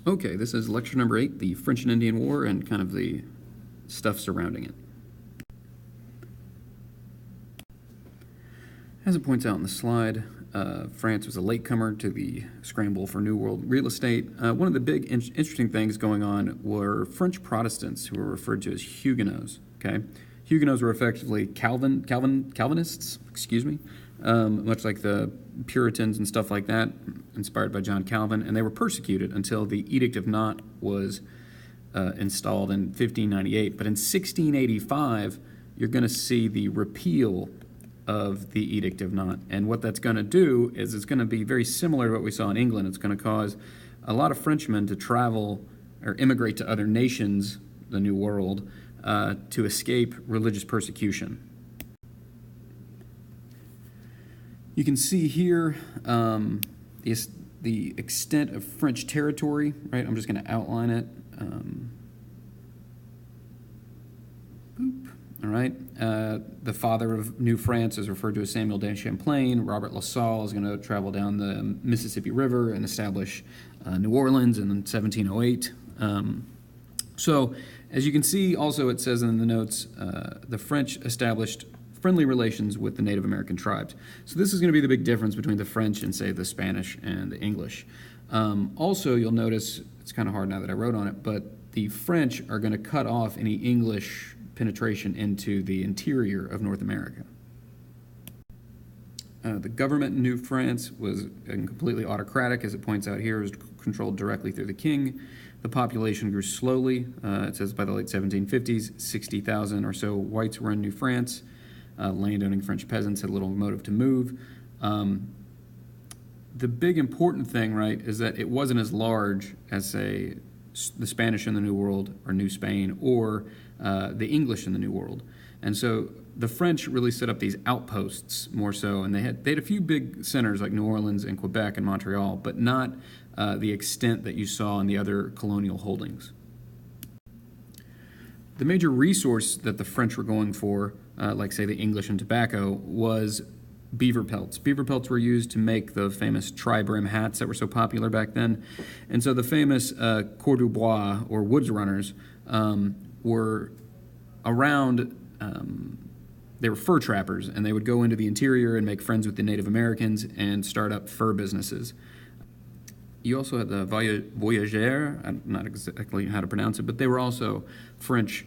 Okay, this is lecture number 8, the French and Indian War, and kind of the stuff surrounding it. As it points out in the slide, France was a latecomer to the scramble for New World real estate. One of the big interesting things going on were French Protestants, who were referred to as Huguenots. Okay, Huguenots were effectively Calvinists, much like the Puritans and stuff like that, inspired by John Calvin, and they were persecuted until the Edict of Nantes was installed in 1598. But in 1685, you're going to see the repeal of the Edict of Nantes. And what that's going to do is it's going to be very similar to what we saw in England. It's going to cause a lot of Frenchmen to travel or immigrate to other nations, the New World, to escape religious persecution. You can see here the extent of French territory, right? I'm just going to outline it. All right. The father of New France is referred to as Samuel de Champlain. Robert La Salle is going to travel down the Mississippi River and establish New Orleans in 1708. So, as you can see, also it says in the notes, the French established friendly relations with the Native American tribes. So this is going to be the big difference between the French and, say, the Spanish and the English. Also, you'll notice, it's kind of hard now that I wrote on it, but the French are going to cut off any English penetration into the interior of North America. The government in New France was completely autocratic, as it points out here. It was controlled directly through the king. The population grew slowly. It says by the late 1750s, 60,000 or so whites were in New France. Landowning French peasants had little motive to move. The big important thing, right, is that it wasn't as large as, say, the Spanish in the New World or New Spain or the English in the New World. And so the French really set up these outposts more so, and they had a few big centers like New Orleans and Quebec and Montreal, but not the extent that you saw in the other colonial holdings. The major resource that the French were going for, like say the English and tobacco, was beaver pelts. Beaver pelts were used to make the famous tri-brim hats that were so popular back then. And so the famous cordons du bois, or woods runners, were around, they were fur trappers, and they would go into the interior and make friends with the Native Americans and start up fur businesses. You also had the voyageurs, I'm not exactly how to pronounce it, but they were also French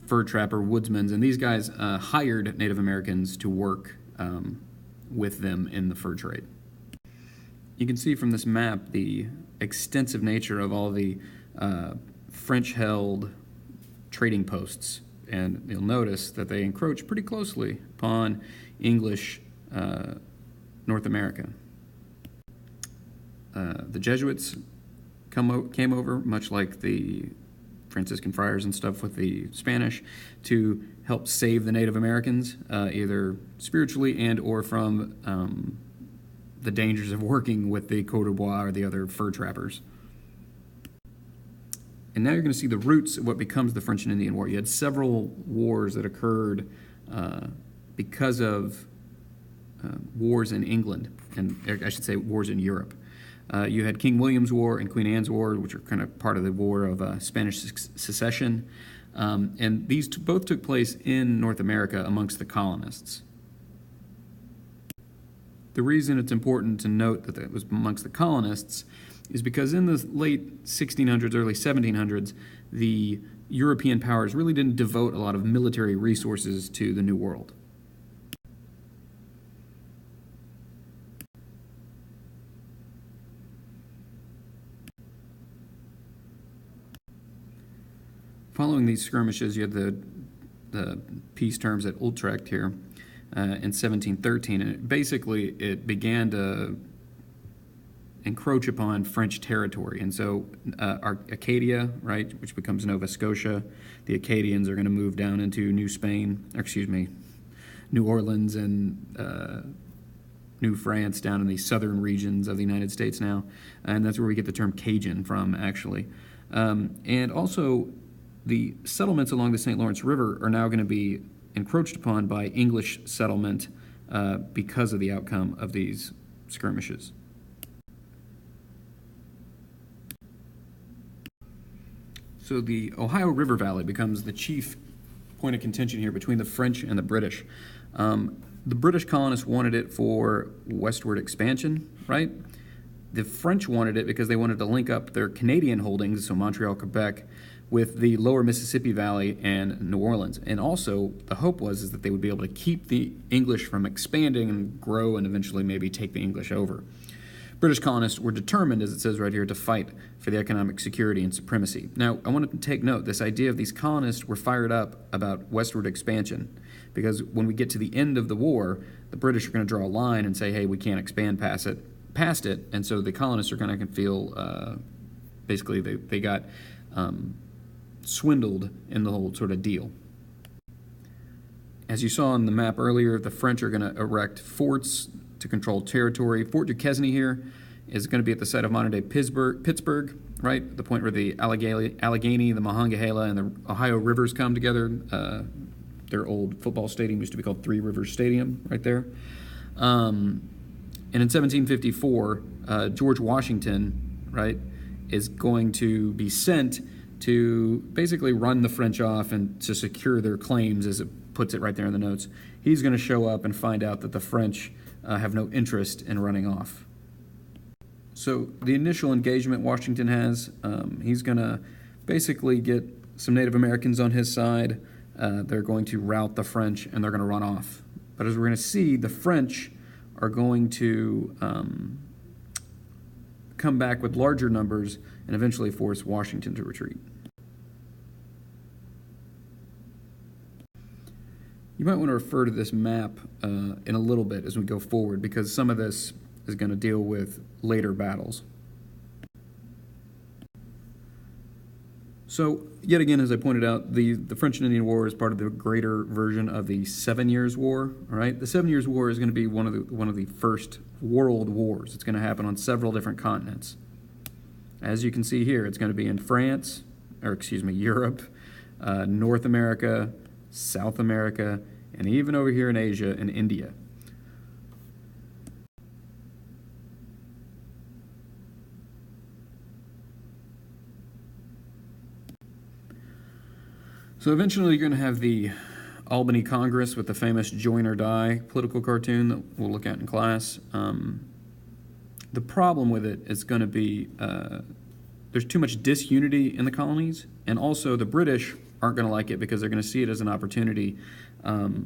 fur trapper woodsmen, and these guys hired Native Americans to work with them in the fur trade. You can see from this map the extensive nature of all the French-held trading posts, and you'll notice that they encroach pretty closely upon English North America. The Jesuits came over, much like the Franciscan friars and stuff with the Spanish, to help save the Native Americans, either spiritually and or from the dangers of working with the cordons du bois or the other fur trappers. And now you're going to see the roots of what becomes the French and Indian War. You had several wars that occurred because of wars in England, and I should say wars in Europe. You had King William's War and Queen Anne's War, which are kind of part of the War of Spanish Secession. And these both took place in North America amongst the colonists. The reason it's important to note that it was amongst the colonists is because in the late 1600s, early 1700s, the European powers really didn't devote a lot of military resources to the New World. Following these skirmishes, you had the peace terms at Utrecht here in 1713, and it began to encroach upon French territory. And so Acadia, right, which becomes Nova Scotia, the Acadians are going to move down into New Orleans and New France, down in the southern regions of the United States now. And that's where we get the term Cajun from, actually. And also, the settlements along the St. Lawrence River are now going to be encroached upon by English settlement because of the outcome of these skirmishes. So the Ohio River Valley becomes the chief point of contention here between the French and the British. The British colonists wanted it for westward expansion, right? The French wanted it because they wanted to link up their Canadian holdings, so Montreal, Quebec, with the lower Mississippi Valley and New Orleans. And also, the hope was that they would be able to keep the English from expanding and grow and eventually maybe take the English over. British colonists were determined, as it says right here, to fight for the economic security and supremacy. Now, I want to take note, this idea of these colonists were fired up about westward expansion, because when we get to the end of the war, the British are going to draw a line and say, hey, we can't expand past it, and so the colonists are going to feel, basically, they got swindled in the whole sort of deal. As you saw on the map earlier, the French are going to erect forts to control territory. Fort Duquesne here is going to be at the site of modern-day Pittsburgh, right? The point where the Allegheny, the Monongahela, and the Ohio rivers come together. Their old football stadium used to be called Three Rivers Stadium, right there. And in 1754, George Washington, right, is going to be sent to basically run the French off and to secure their claims, as it puts it right there in the notes. He's going to show up and find out that the French have no interest in running off. So the initial engagement Washington has, he's going to basically get some Native Americans on his side. They're going to rout the French, and they're going to run off. But as we're going to see, the French are going to come back with larger numbers and eventually force Washington to retreat. You might want to refer to this map in a little bit as we go forward, because some of this is going to deal with later battles. So, yet again, as I pointed out, the French and Indian War is part of the greater version of the 7 Years' War. All right, the 7 Years' War is going to be one of the first world wars. It's going to happen on several different continents. As you can see here, it's going to be in Europe, North America, South America, and even over here in Asia and India. So eventually you're going to have the Albany Congress with the famous Join or Die political cartoon that we'll look at in class. The problem with it is going to be there's too much disunity in the colonies, and also the British aren't going to like it because they're going to see it as an opportunity to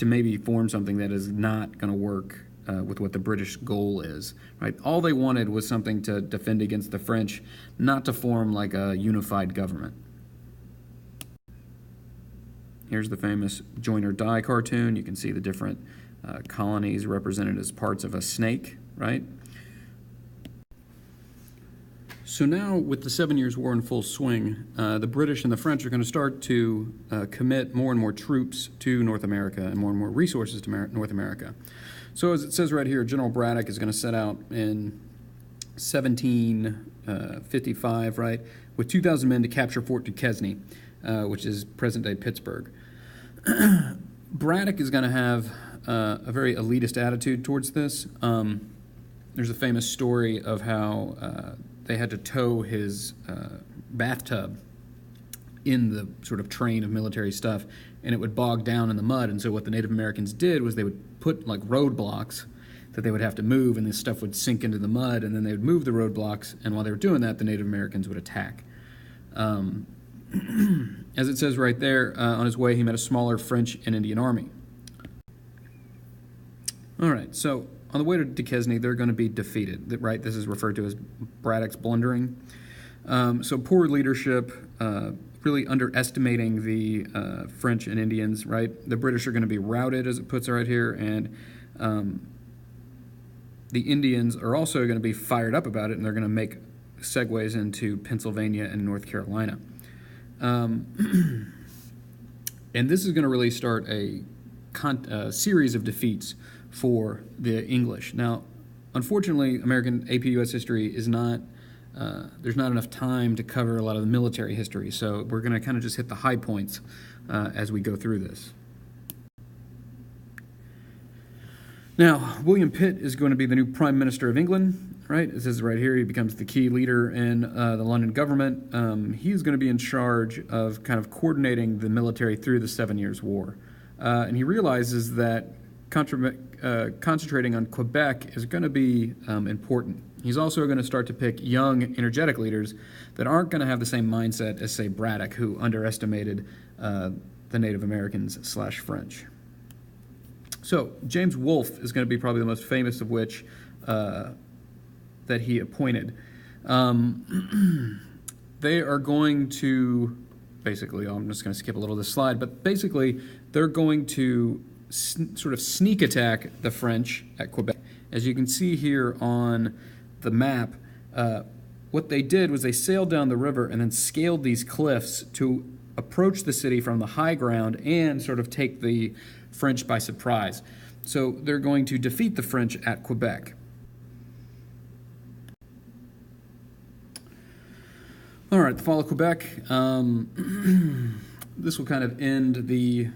maybe form something that is not going to work with what the British goal is. Right? All they wanted was something to defend against the French, not to form like a unified government. Here's the famous Join or Die cartoon. You can see the different colonies represented as parts of a snake, right? So now, with the 7 Years' War in full swing, the British and the French are going to start to commit more and more troops to North America and more resources to North America. So as it says right here, General Braddock is going to set out in 1755, right, with 2,000 men to capture Fort Duquesne, which is present-day Pittsburgh. Braddock is going to have a very elitist attitude towards this. There's a famous story of how they had to tow his bathtub in the sort of train of military stuff, and it would bog down in the mud. And so what the Native Americans did was they would put like roadblocks that they would have to move, and this stuff would sink into the mud, and then they would move the roadblocks, and while they were doing that, the Native Americans would attack. As it says right there, on his way he met a smaller French and Indian army. All right, so on the way to Duquesne, they're going to be defeated, right? This is referred to as Braddock's blundering. So poor leadership, really underestimating the French and Indians, right? The British are going to be routed, as it puts it right here, and the Indians are also going to be fired up about it, and they're going to make segues into Pennsylvania and North Carolina. And this is going to really start a series of defeats for the English. Now, unfortunately, American AP US history is not, there's not enough time to cover a lot of the military history, so we're going to kind of just hit the high points as we go through this. Now, William Pitt is going to be the new Prime Minister of England, right? It says right here he becomes the key leader in the London government. He's going to be in charge of kind of coordinating the military through the 7 Years' War. And he realizes that concentrating on Quebec is going to be important. He's also going to start to pick young, energetic leaders that aren't going to have the same mindset as, say, Braddock, who underestimated the Native Americans/French. So James Wolfe is going to be probably the most famous of which that he appointed. They are going to, basically, I'm just going to skip a little of this slide, but basically they're going to sort of sneak attack the French at Quebec. As you can see here on the map, what they did was they sailed down the river and then scaled these cliffs to approach the city from the high ground and sort of take the French by surprise. So they're going to defeat the French at Quebec. All right, the fall of Quebec. This will kind of end the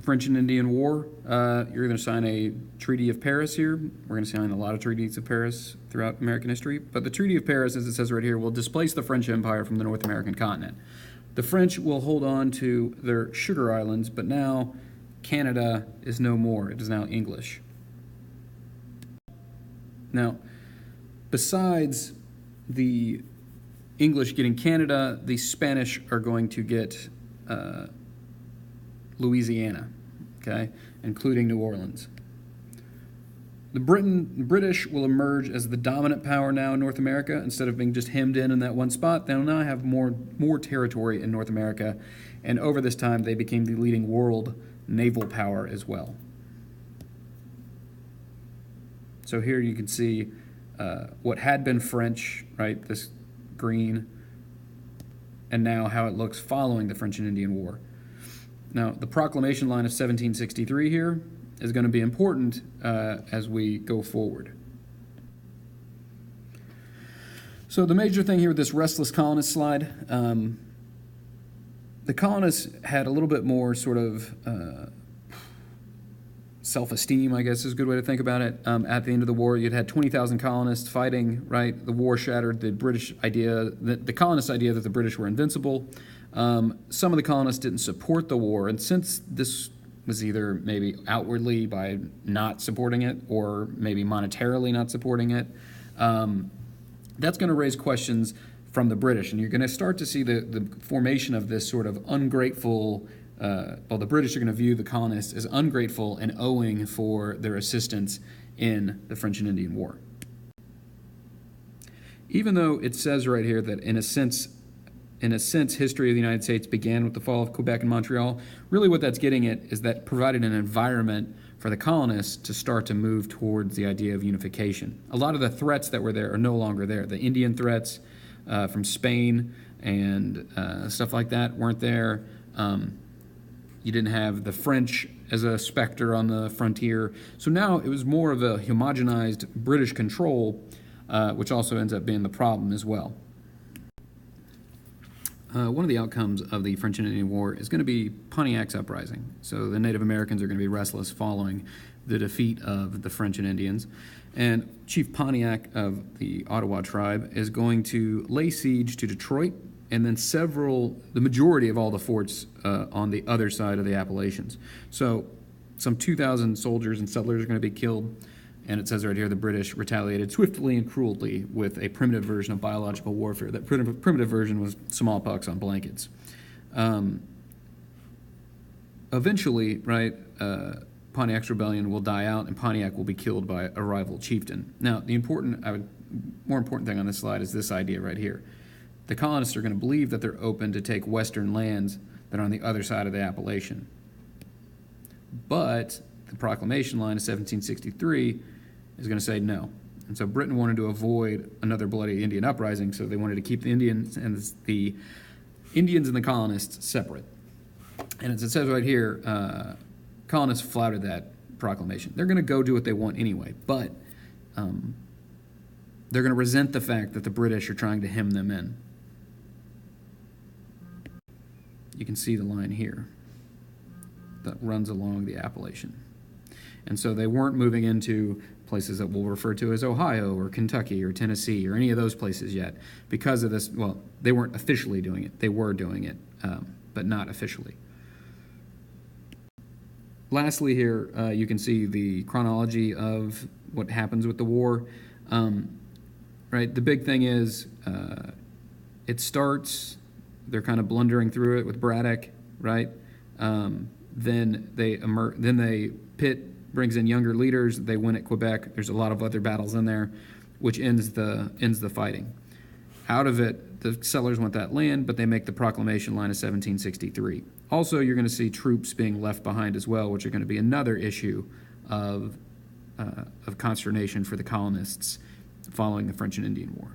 French and Indian War. You're going to sign a Treaty of Paris here. We're going to sign a lot of treaties of Paris throughout American history. But the Treaty of Paris, as it says right here, will displace the French Empire from the North American continent. The French will hold on to their sugar islands, but now Canada is no more. It is now English. Now, besides the English getting Canada, the Spanish are going to get Louisiana, okay, including New Orleans. The British will emerge as the dominant power now in North America. Instead of being just hemmed in that one spot, they'll now have more territory in North America, and over this time they became the leading world naval power as well. So here you can see what had been French, right, this green, and now how it looks following the French and Indian War. Now, the proclamation line of 1763 here is going to be important as we go forward. So the major thing here with this restless colonist slide, the colonists had a little bit more sort of self-esteem, I guess is a good way to think about it. At the end of the war, you'd had 20,000 colonists fighting, right? The war shattered the British idea, the colonist idea that the British were invincible. Some of the colonists didn't support the war, and since this was either maybe outwardly by not supporting it or maybe monetarily not supporting it, that's going to raise questions from the British, and you're going to start to see the formation of this sort of ungrateful, the British are going to view the colonists as ungrateful and owing for their assistance in the French and Indian War. Even though it says right here that in a sense, history of the United States began with the fall of Quebec and Montreal, really what that's getting at is that provided an environment for the colonists to start to move towards the idea of unification. A lot of the threats that were there are no longer there. The Indian threats from Spain and stuff like that weren't there. You didn't have the French as a specter on the frontier. So now it was more of a homogenized British control, which also ends up being the problem as well. One of the outcomes of the French and Indian War is going to be Pontiac's uprising. So the Native Americans are going to be restless following the defeat of the French and Indians. And Chief Pontiac of the Ottawa tribe is going to lay siege to Detroit and then the majority of all the forts on the other side of the Appalachians. So some 2,000 soldiers and settlers are going to be killed. And it says right here, the British retaliated swiftly and cruelly with a primitive version of biological warfare. That primitive version was smallpox on blankets. Eventually, right, Pontiac's rebellion will die out, and Pontiac will be killed by a rival chieftain. Now, more important thing on this slide is this idea right here. The colonists are going to believe that they're open to take western lands that are on the other side of the Appalachian. But the proclamation line of 1763 is going to say no. And so Britain wanted to avoid another bloody Indian uprising, so they wanted to keep the Indians and the colonists separate. And as it says right here, colonists flouted that proclamation. They're going to go do what they want anyway, but they're going to resent the fact that the British are trying to hem them in. You can see the line here that runs along the Appalachian. And so they weren't moving into places that we'll refer to as Ohio or Kentucky or Tennessee or any of those places yet because of this. Well, they weren't officially doing it. They were doing it, but not officially. Lastly here, you can see the chronology of what happens with the war. Right, the big thing is it starts, they're kind of blundering through it with Braddock, right? Then Pitt brings in younger leaders. They win at Quebec. There's a lot of other battles in there, which ends the fighting. Out of it, the settlers want that land, but they make the proclamation line of 1763. Also, you're going to see troops being left behind as well, which are going to be another issue of consternation for the colonists following the French and Indian War.